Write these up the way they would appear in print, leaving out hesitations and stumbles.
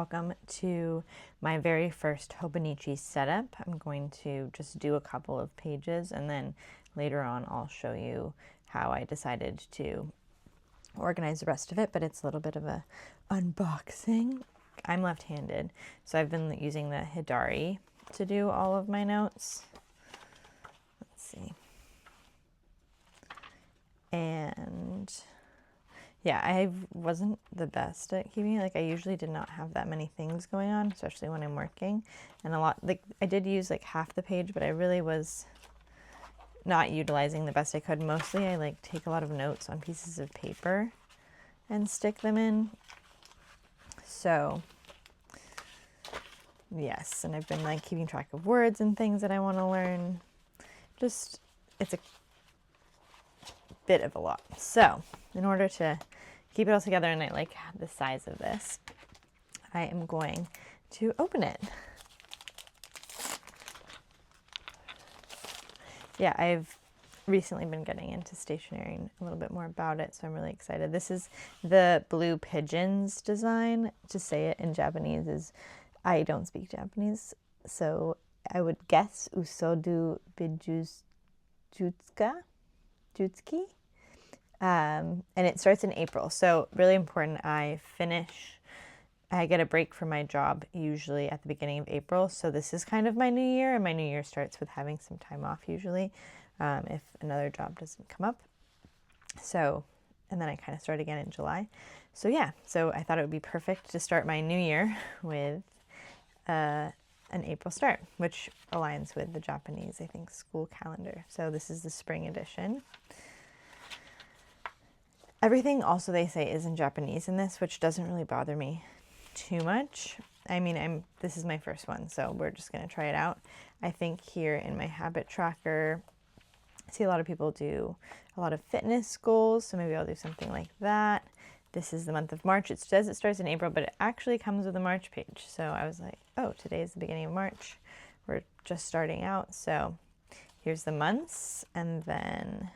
welcome to my very first Hobonichi setup. I'm going to just do a couple of pages and then later on I'll show you how I decided to organize the rest of it, but it's a little bit of a unboxing. I'm left-handed, so I've been using the Hidari to do all of my notes. Let's see. And yeah, I wasn't the best at keeping it. Like, I usually did not have that many things going on, especially when I'm working. And a lot, like, I did use like half the page, but I really was not utilizing the best I could. Mostly I like take a lot of notes on pieces of paper and stick them in. So yes, and I've been like keeping track of words and things that I want to learn. Just, it's a bit of a lot. So in order to keep it all together, and I like the size of this, I am going to open it. Yeah, I've recently been getting into stationery and a little bit more about it, so I'm really excited. This is the Blue Pigeons design. To say it in Japanese is, I don't speak Japanese, so I would guess Usodu Jutsuki. And it starts in April, so really important. I get a break from my job usually at the beginning of April, so this is kind of my new year, and my new year starts with having some time off usually, if another job doesn't come up. So, and then I kind of start again in July. So yeah, so I thought it would be perfect to start my new year with an April start, which aligns with the Japanese, I think, school calendar. So this is the spring edition. Everything also, they say, is in Japanese in this, which doesn't really bother me too much. I mean, this is my first one, so we're just going to try it out. I think here in my habit tracker, I see a lot of people do a lot of fitness goals, so maybe I'll do something like that. This is the month of March. It says it starts in April, but it actually comes with a March page. So I was like, oh, today is the beginning of March. We're just starting out. So here's the months, and then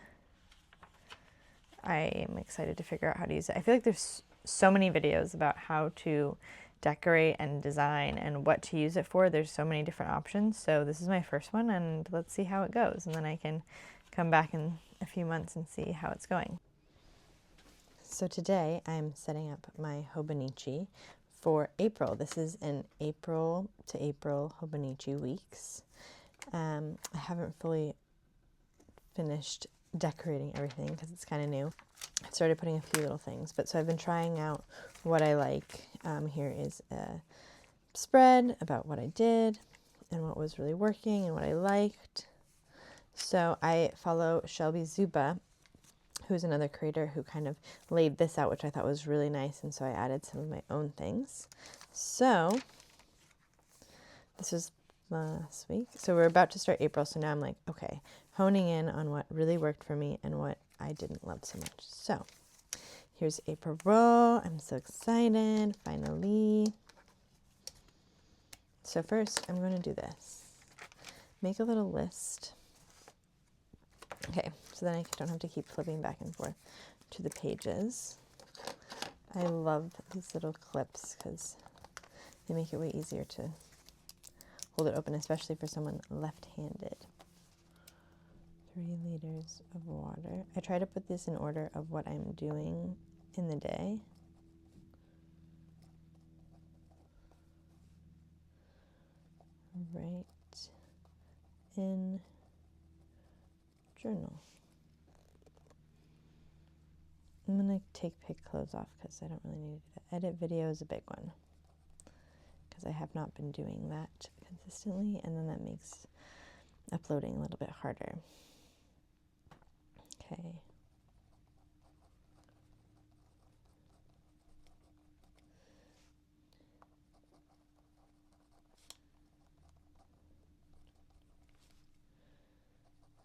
I am excited to figure out how to use it. I feel like there's so many videos about how to decorate and design and what to use it for. There's so many different options. So this is my first one, and let's see how it goes. And then I can come back in a few months and see how it's going. So today I'm setting up my Hobonichi for April. This is an April to April Hobonichi Weeks. I haven't fully finished decorating everything because it's kind of new. I started putting a few little things, but so I've been trying out what I like. Here is a spread about what I did and what was really working and what I liked. So I follow Shelby Zuba, who's another creator who kind of laid this out, which I thought was really nice, and so I added some of my own things. So this was last week. So we're about to start April, so now I'm like, okay, honing in on what really worked for me and what I didn't love so much. So here's April row. I'm so excited, finally. So first I'm going to do this. Make a little list. Okay, so then I don't have to keep flipping back and forth to the pages. I love these little clips because they make it way easier to hold it open, especially for someone left-handed. 3 liters of water. I try to put this in order of what I'm doing in the day. Write in journal. I'm going to take pick clothes off because I don't really need to do that. Edit video is a big one because I have not been doing that consistently, and then that makes uploading a little bit harder. Okay.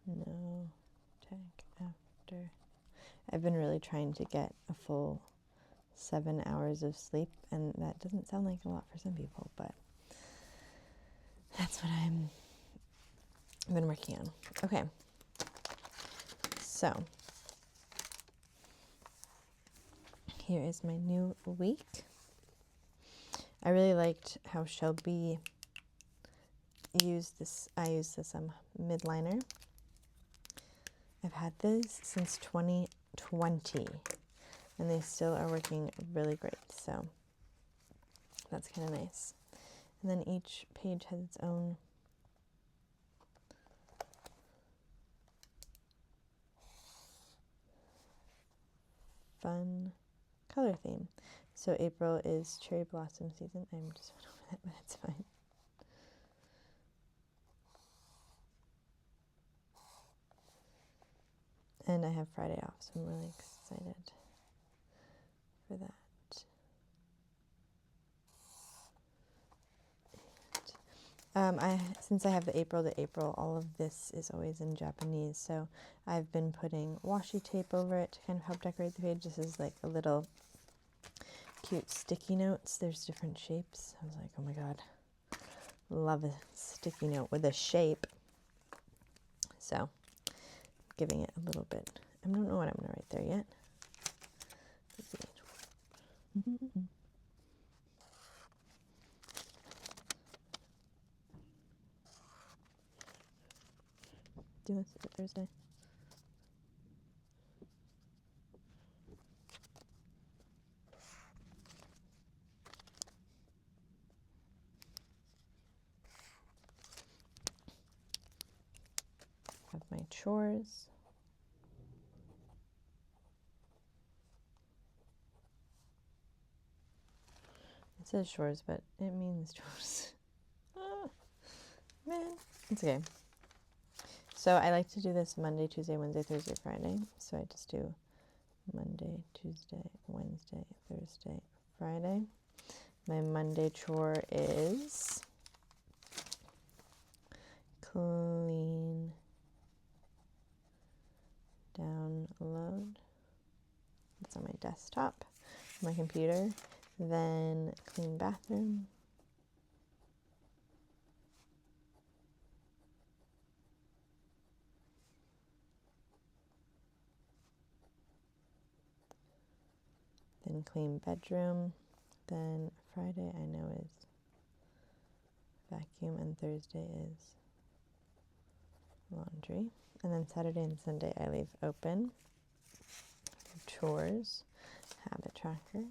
No tag after. I've been really trying to get a full 7 hours of sleep, and that doesn't sound like a lot for some people, but that's what I've been working on. Okay. So here is my new week. I really liked how Shelby used this. I used this midliner. I've had this since 2020 and they still are working really great, so that's kind of nice. And then each page has its own fun color theme. So April is cherry blossom season. I just went over that, but it's fine. And I have Friday off, so I'm really excited for that. Since I have the April to April, all of this is always in Japanese, so I've been putting washi tape over it to kind of help decorate the page. This is like a little cute sticky notes. There's different shapes. I was like, oh my god, love a sticky note with a shape. So, giving it a little bit. I don't know what I'm going to write there yet. Let's see. Do this Thursday. Have my chores. It says chores, but it means chores. Man, it's okay. So I like to do this Monday, Tuesday, Wednesday, Thursday, Friday. So I just do Monday, Tuesday, Wednesday, Thursday, Friday. My Monday chore is clean, download. It's on my desktop, my computer. Then clean bathroom. Then clean bedroom. Then Friday I know is vacuum and Thursday is laundry. And then Saturday and Sunday I leave open for chores, habit tracker.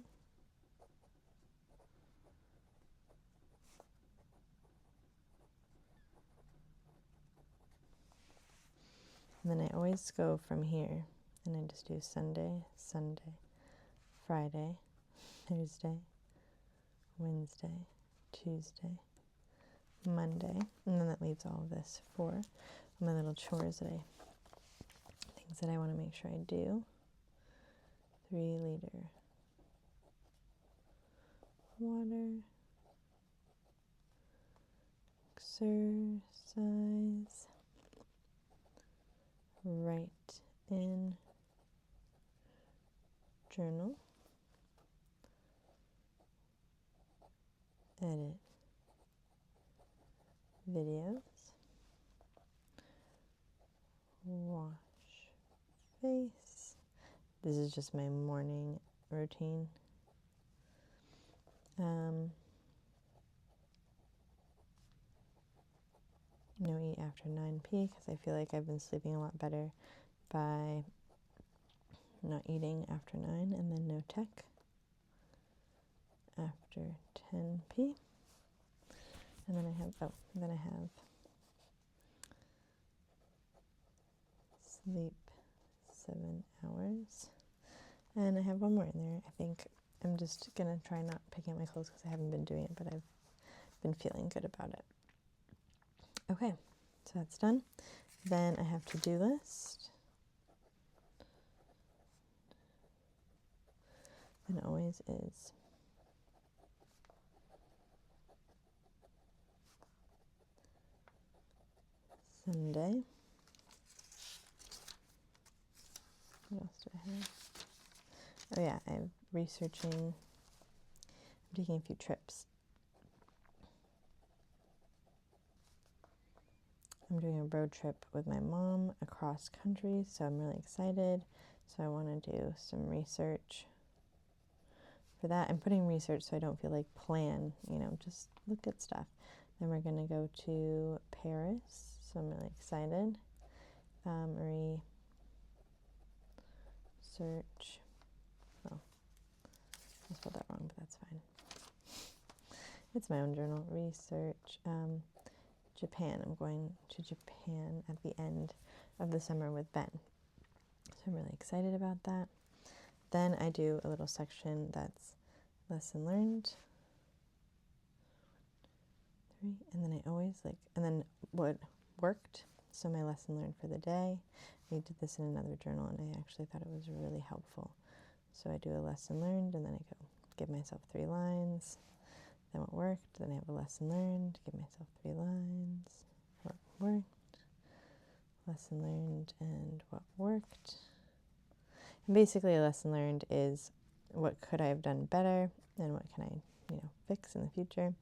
And then I always go from here and I just do Sunday, Sunday, Friday, Thursday, Wednesday, Tuesday, Monday, and then that leaves all of this for my little chores things that I want to make sure I do. 3-liter water, exercise, write in journal, edit videos, wash face. This is just my morning routine. No eat after 9 p because I feel like I've been sleeping a lot better by not eating after 9, and then no tech after 10 p. And then I have sleep 7 hours. And I have one more in there. I think I'm just gonna try not picking up my clothes because I haven't been doing it, but I've been feeling good about it. Okay, so that's done. Then I have to-do list. And it always is. Sunday. What else do I have? Oh yeah, I'm researching. I'm taking a few trips. I'm doing a road trip with my mom across country, so I'm really excited. So I want to do some research for that. I'm putting research so I don't feel like plan, just look at stuff. Then we're going to go to Paris, so I'm really excited. Research. Oh, I spelled that wrong, but that's fine. It's my own journal. Research. Japan. I'm going to Japan at the end of the summer with Ben. So I'm really excited about that. Then I do a little section that's lesson learned. And then I always and then what worked. So my lesson learned for the day. I did this in another journal and I actually thought it was really helpful. So I do a lesson learned and then I go give myself 3 lines. Then what worked, then I have a lesson learned, give myself 3 lines, what worked, lesson learned, and what worked. And basically a lesson learned is what could I have done better and what can I, fix in the future.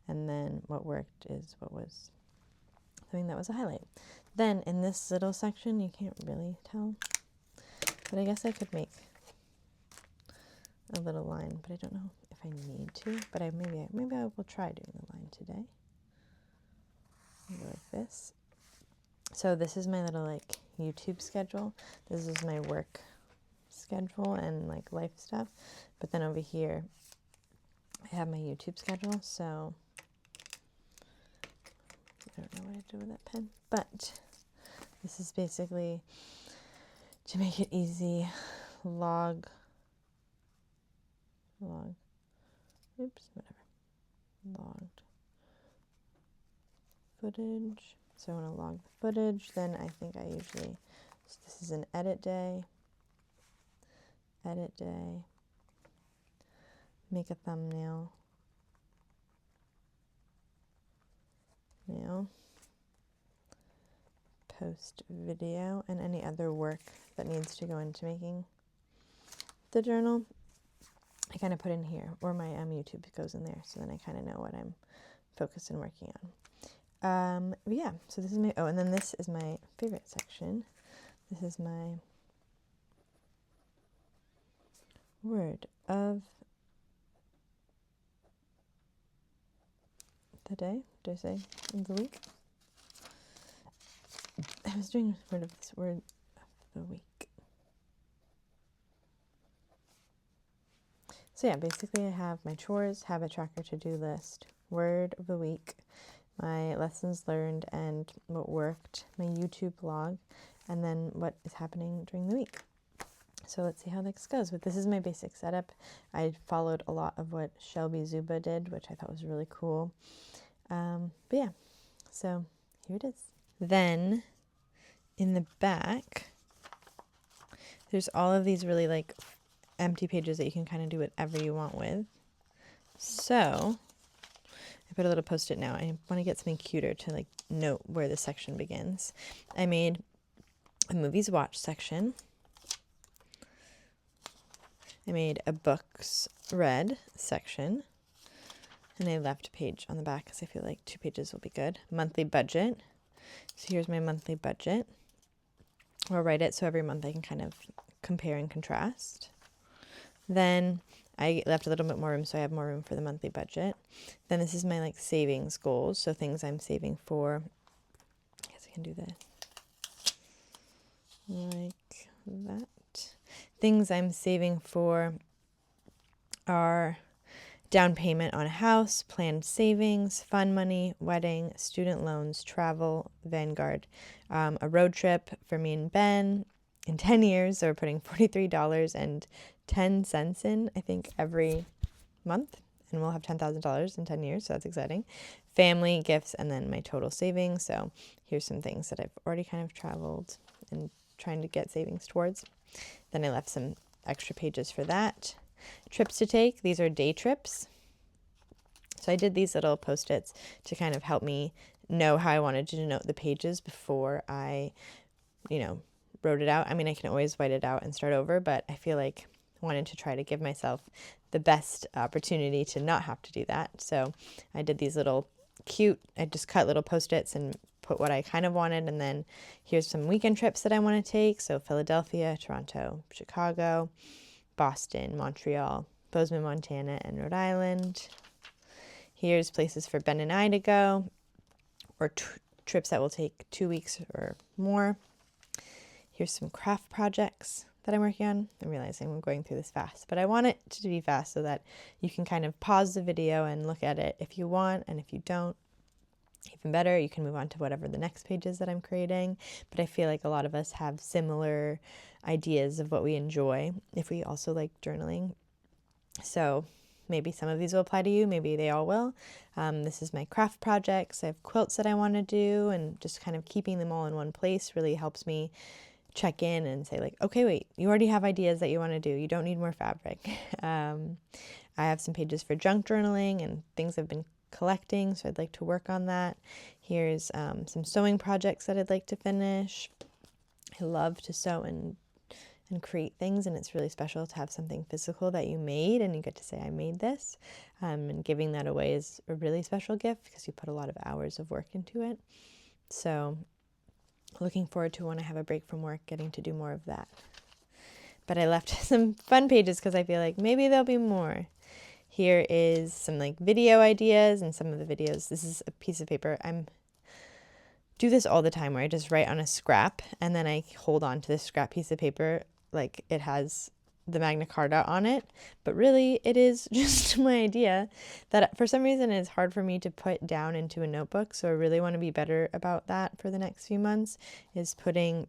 And then what worked is what was something that was a highlight. Then in this little section, you can't really tell, but I guess I could make a little line, but I don't know if I need to, but maybe I will try doing the line today. Go like this. So this is my little YouTube schedule. This is my work schedule and life stuff. But then over here, I have my YouTube schedule. So I don't know what I do with that pen, but this is basically to make it easy. Logged footage. So I want to log the footage. Then I think I usually, so this is an edit day, make a thumbnail, post video, and any other work that needs to go into making the journal. I kind of put in here, or my YouTube goes in there, so then I kind of know what I'm focused and working on. But yeah, so this is my, and then this is my favorite section. This is my word of the day. Did I say of the week? I was doing word of the week. So yeah, basically I have my chores, habit tracker, to-do list, word of the week, my lessons learned and what worked, my YouTube blog, and then what is happening during the week. So let's see how this goes. But this is my basic setup. I followed a lot of what Shelby Zuba did, which I thought was really cool. But yeah, so here it is. Then in the back, there's all of these really empty pages that you can kind of do whatever you want with. So I put a little post-it now. I want to get something cuter to note where the section begins. I made a movies watched section. I made a books read section. And I left a page on the back because I feel like 2 pages will be good. Monthly budget. So here's my monthly budget. I'll write it so every month I can kind of compare and contrast. Then I left a little bit more room, so I have more room for the monthly budget. Then this is my savings goals, so things I'm saving for. I guess I can do that like that. Things I'm saving for are down payment on a house, planned savings, fund money, wedding, student loans, travel, Vanguard, a road trip for me and Ben in 10 years. So we're putting $43.10 in, I think, every month. And we'll have $10,000 in 10 years. So that's exciting. Family, gifts, and then my total savings. So here's some things that I've already kind of traveled and trying to get savings towards. Then I left some extra pages for that. Trips to take. These are day trips. So I did these little post-its to kind of help me know how I wanted to denote the pages before I, wrote it out. I mean, I can always white it out and start over, but I feel like I wanted to try to give myself the best opportunity to not have to do that. So I did these little I just cut little post-its and put what I kind of wanted. And then here's some weekend trips that I want to take. So Philadelphia, Toronto, Chicago, Boston, Montreal, Bozeman, Montana, and Rhode Island. Here's places for Ben and I to go, or trips that will take 2 weeks or more. Here's some craft projects that I'm working on. I'm realizing I'm going through this fast, but I want it to be fast so that you can kind of pause the video and look at it if you want, and if you don't, even better, you can move on to whatever the next page is that I'm creating. But I feel like a lot of us have similar ideas of what we enjoy if we also like journaling. So maybe some of these will apply to you, maybe they all will. This is my craft projects. I have quilts that I want to do, and just kind of keeping them all in one place really helps me check in and say like, okay, wait, you already have ideas that you want to do. You don't need more fabric. I have some pages for junk journaling and things I've been collecting, so I'd like to work on that. Here's some sewing projects that I'd like to finish. I love to sew and create things, and it's really special to have something physical that you made and you get to say I made this, and giving that away is a really special gift because you put a lot of hours of work into it. So looking forward to, when I have a break from work, getting to do more of that. But I left some fun pages because I feel like maybe there'll be more. Here is some like video ideas, and some of the videos, this is a piece of paper. Do this all the time where I just write on a scrap and then I hold on to this scrap piece of paper like it has the Magna Carta on it, but really it is just my idea that for some reason it's hard for me to put down into a notebook. So I really want to be better about that for the next few months, is putting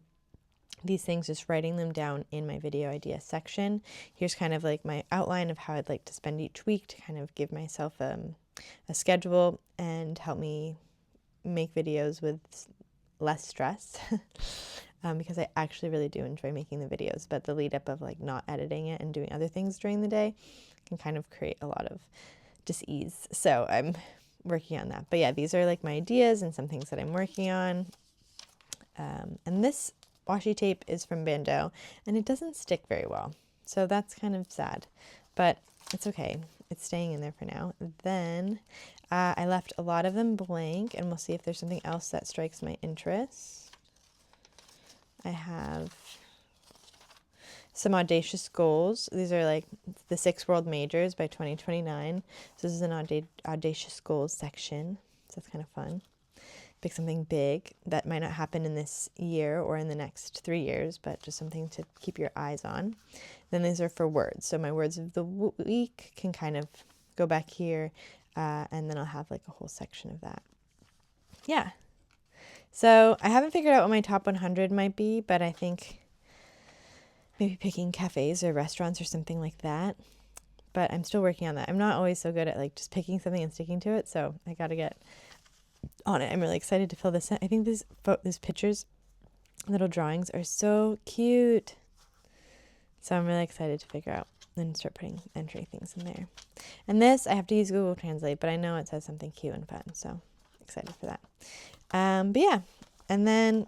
these things, just writing them down in my video idea section. Here's kind of like my outline of how I'd like to spend each week to kind of give myself a schedule and help me make videos with less stress. Because I actually really do enjoy making the videos, but the lead up of like not editing it and doing other things during the day can kind of create a lot of dis-ease. So I'm working on that. But yeah, these are like my ideas and some things that I'm working on. And this washi tape is from Bando, and it doesn't stick very well. So that's kind of sad, but it's okay. It's staying in there for now. Then I left a lot of them blank, and we'll see if there's something else that strikes my interest. I have some audacious goals. These are like the 6 world majors by 2029. So this is an audacious goals section. So that's kind of fun. Pick something big that might not happen in this year or in the next 3 years, but just something to keep your eyes on. Then these are for words. So my words of the week can kind of go back here, and then I'll have like a whole section of that. Yeah. So I haven't figured out what my top 100 might be, but I think maybe picking cafes or restaurants or something like that. But I'm still working on that. I'm not always so good at like just picking something and sticking to it, so I got to get on it. I'm really excited to fill this in. I think these pictures, little drawings, are so cute. So I'm really excited to figure out and start entering things in there. And this, I have to use Google Translate, but I know it says something cute and fun, so excited for that. But yeah, and then,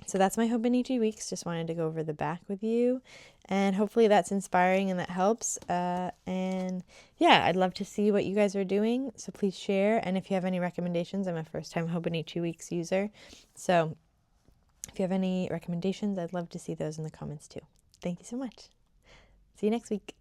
so that's my Hobonichi Weeks. Just wanted to go over the back with you, and hopefully that's inspiring and that helps. And yeah, I'd love to see what you guys are doing, so please share. And if you have any recommendations, I'm a first-time Hobonichi Weeks user, so if you have any recommendations, I'd love to see those in the comments too. Thank you so much. See you next week.